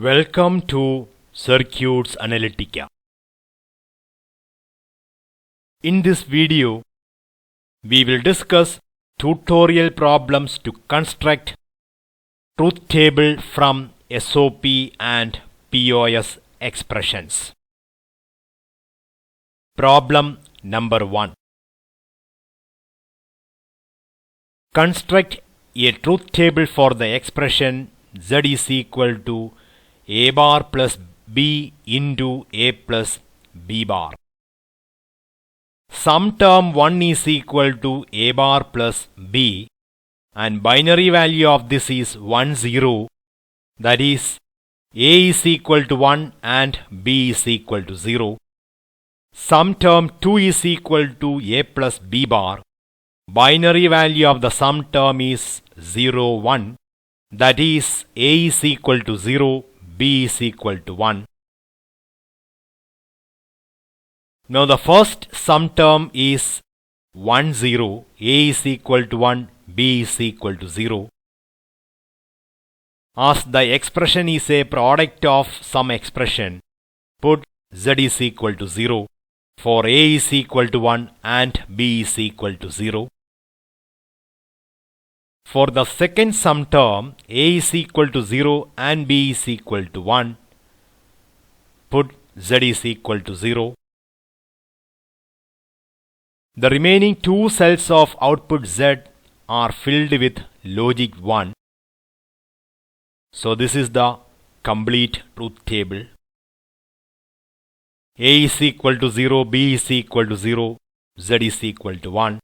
Welcome to Circuits Analytica. In this video, we will discuss tutorial problems to construct truth table from SOP and POS expressions. Problem number 1. Construct a truth table for the expression Z is equal to A bar plus B into A plus B bar. Sum term 1 is equal to A bar plus B and binary value of this is 1 0, that is A is equal to 1 and B is equal to 0. Sum term 2 is equal to A plus B bar. Binary value of the sum term is 0 1, that is A is equal to 0, B is equal to 1. Now the first sum term is 1 0, A is equal to 1, B is equal to 0. As the expression is a product of some expression, put Z is equal to 0 for A is equal to 1 and B is equal to 0. For the second sum term, A is equal to 0 and B is equal to 1, put Z is equal to 0. The remaining two cells of output Z are filled with logic 1. So this is the complete truth table. A is equal to 0, B is equal to 0, Z is equal to 1.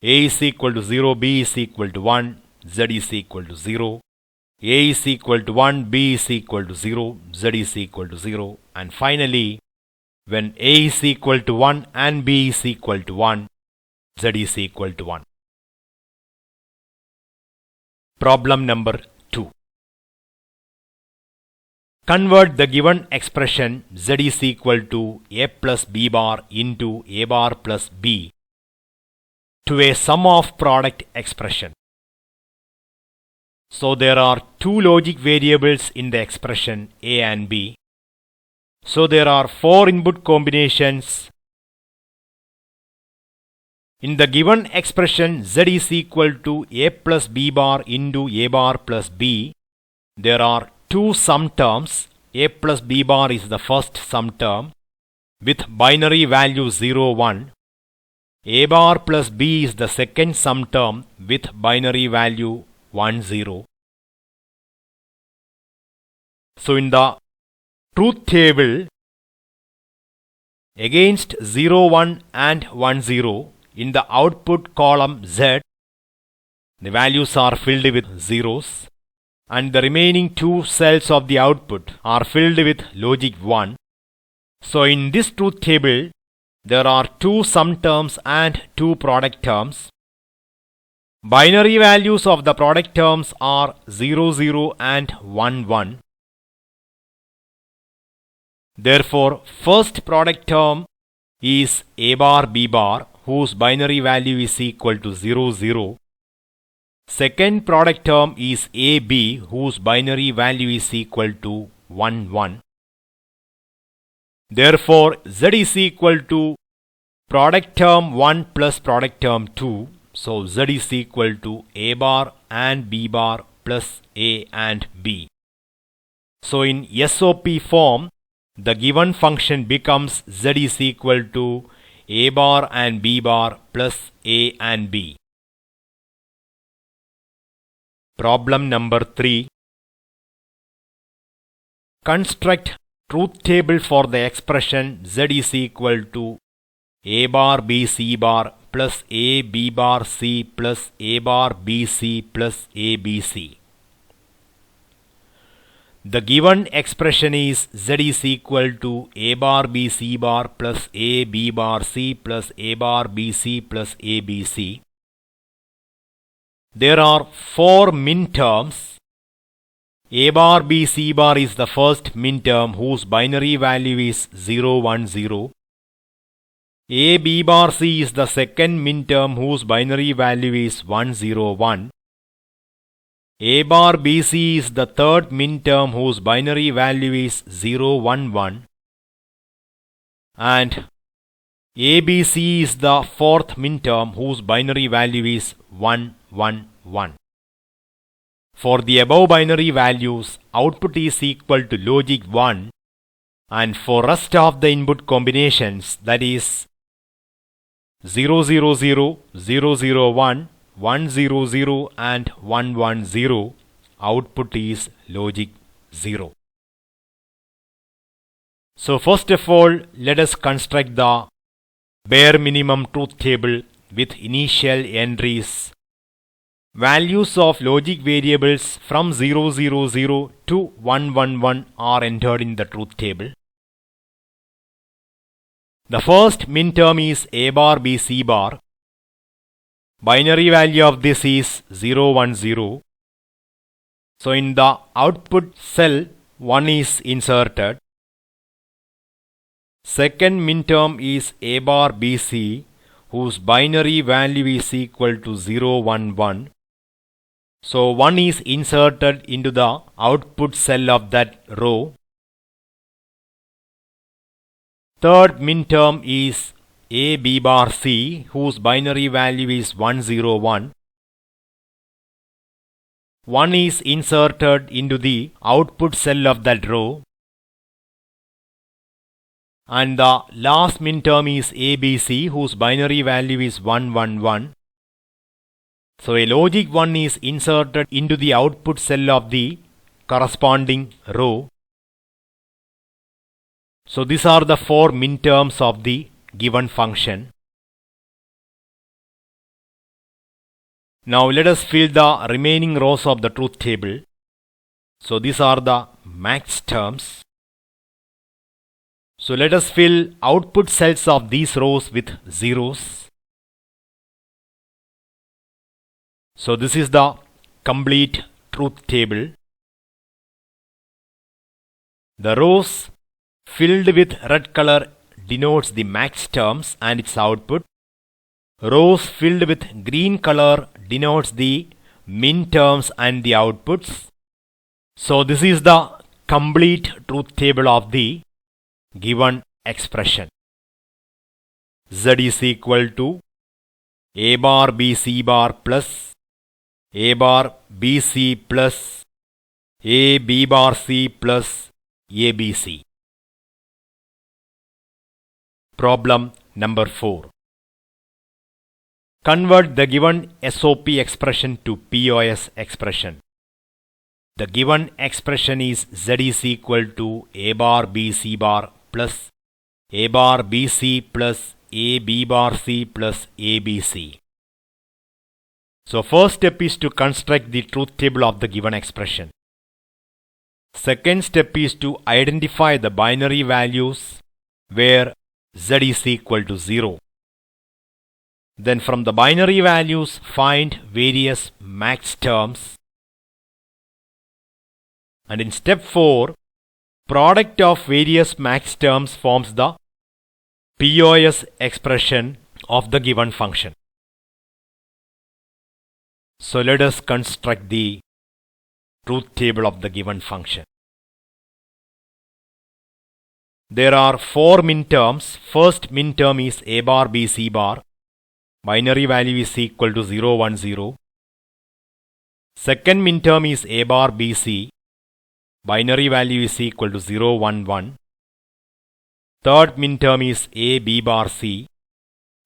A is equal to 0, B is equal to 1, Z is equal to 0. A is equal to 1, B is equal to 0, Z is equal to 0. And finally, when A is equal to 1 and B is equal to 1, Z is equal to 1. Problem number 2. Convert the given expression Z is equal to A plus B bar into A bar plus B to a sum of product expression. So there are two logic variables in the expression A and B. So there are 4 input combinations. In the given expression Z is equal to A plus B bar into A bar plus B, there are two sum terms. A plus B bar is the first sum term with binary value 0 1. A bar plus B is the second sum term with binary value 1 0. So in the truth table, against 0 1 and 1 0, in the output column Z, the values are filled with zeros and the remaining two cells of the output are filled with logic 1. So in this truth table, there are two sum terms and two product terms. Binary values of the product terms are 0 0 and 1 1. Therefore, first product term is A bar B bar, whose binary value is equal to 0 0. Second product term is AB, whose binary value is equal to 1 1. Therefore, Z is equal to product term 1 plus product term 2. So Z is equal to A bar and B bar plus A and B. So in SOP form, the given function becomes Z is equal to A bar and B bar plus A and B. Problem number 3. Construct truth table for the expression Z is equal to A bar B C bar plus A B bar C plus A bar B C plus A B C. The given expression is Z is equal to A bar B C bar plus A B bar C plus A bar B C plus A B C. There are 4 min terms. A bar B C bar is the first min term whose binary value is 0 1 0. A B bar C is the second min term whose binary value is 1 0 1. A bar BC is the third minterm whose binary value is 0, 1, 1, and ABC is the fourth minterm whose binary value is 1, 1, 1. For the above binary values, output is equal to logic 1, and for rest of the input combinations, that is 0, 0, 0, 0, 0, 1, 1, 0, 0 and 1, 1, 0, output is logic 0. So first of all, let us construct the bare minimum truth table with initial entries. Values of logic variables from 0, 0, 0 to 1, 1, 1 are entered in the truth table. The first minterm is A bar B C bar. Binary value of this is 0, 1, 0. So in the output cell, 1 is inserted. Second minterm is A bar BC, whose binary value is equal to 0, 1, 1. So 1 is inserted into the output cell of that row. Third minterm is A B bar C, whose binary value is 1, 0, 1. 1 is inserted into the output cell of that row. And the last minterm is ABC, whose binary value is 1, 1, 1. So a logic 1 is inserted into the output cell of the corresponding row. So these are the four minterms of the given function. Now let us fill the remaining rows of the truth table. So these are the max terms. So let us fill output cells of these rows with zeros. So this is the complete truth table. The rows filled with red color denotes the max terms and its output. Rows filled with green color denotes the min terms and the outputs. So this is the complete truth table of the given expression. Z is equal to A bar B C bar plus A bar B C plus A B bar C plus ABC. Problem number 4. Convert the given SOP expression to POS expression. The given expression is Z is equal to A bar B C bar plus A bar B C plus A B bar C plus ABC. So first step is to construct the truth table of the given expression. Second step is to identify the binary values where Z is equal to 0. Then from the binary values find various max terms. And in step 4, product of various max terms forms the POS expression of the given function. So let us construct the truth table of the given function. There are 4 minterms. First minterm is A bar B C bar. Binary value is equal to 0, 1, 0. Second minterm is A bar B C. Binary value is equal to 0, 1, 1. Third minterm is A B bar C.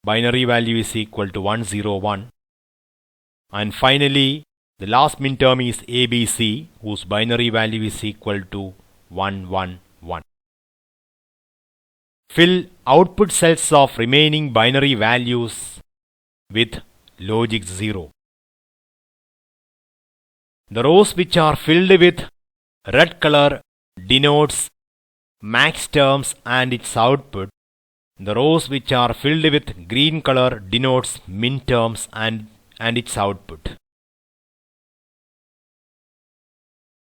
Binary value is equal to 1, 0, 1. And finally, the last minterm is ABC, whose binary value is equal to 1, 1, 1. Fill output cells of remaining binary values with logic 0. The rows which are filled with red color denotes max terms and its output. The rows which are filled with green color denotes min terms and its output.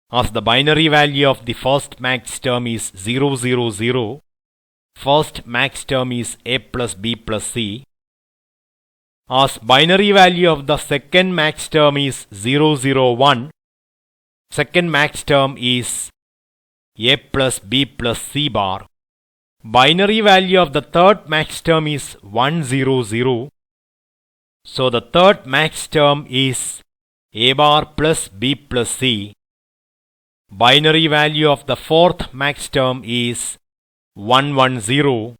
As the binary value of the first max term is 0, 0, 0, first max term is A plus B plus C. As binary value of the second max term is 0, 0, 1, Second max term is a plus b plus c bar. Binary value of the third max term is 1, 0, 0. So the third max term is a bar plus b plus c. Binary value of the fourth max term is 1, 1, 0.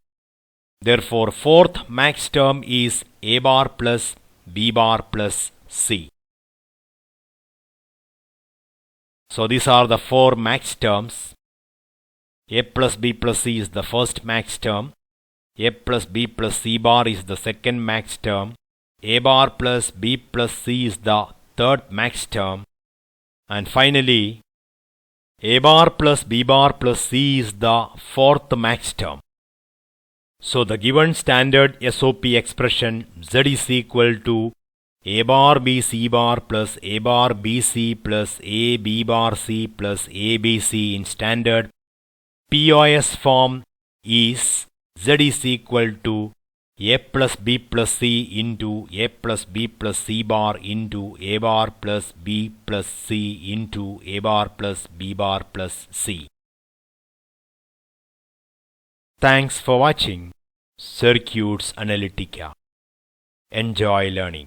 Therefore, fourth max term is a bar plus b bar plus c. So these are the four max terms. A plus b plus c is the first max term. A plus b plus c bar is the second max term. A bar plus b plus c is the third max term. And finally, a bar plus b bar plus c is the fourth max term. So the given standard SOP expression Z is equal to a bar b c bar plus a bar b c plus a b bar c plus a b c in standard POS form is Z is equal to a plus b plus c into a plus b plus c bar into a bar plus b plus c into a bar plus b bar plus c. Thanks for watching Circuits Analytica. Enjoy learning.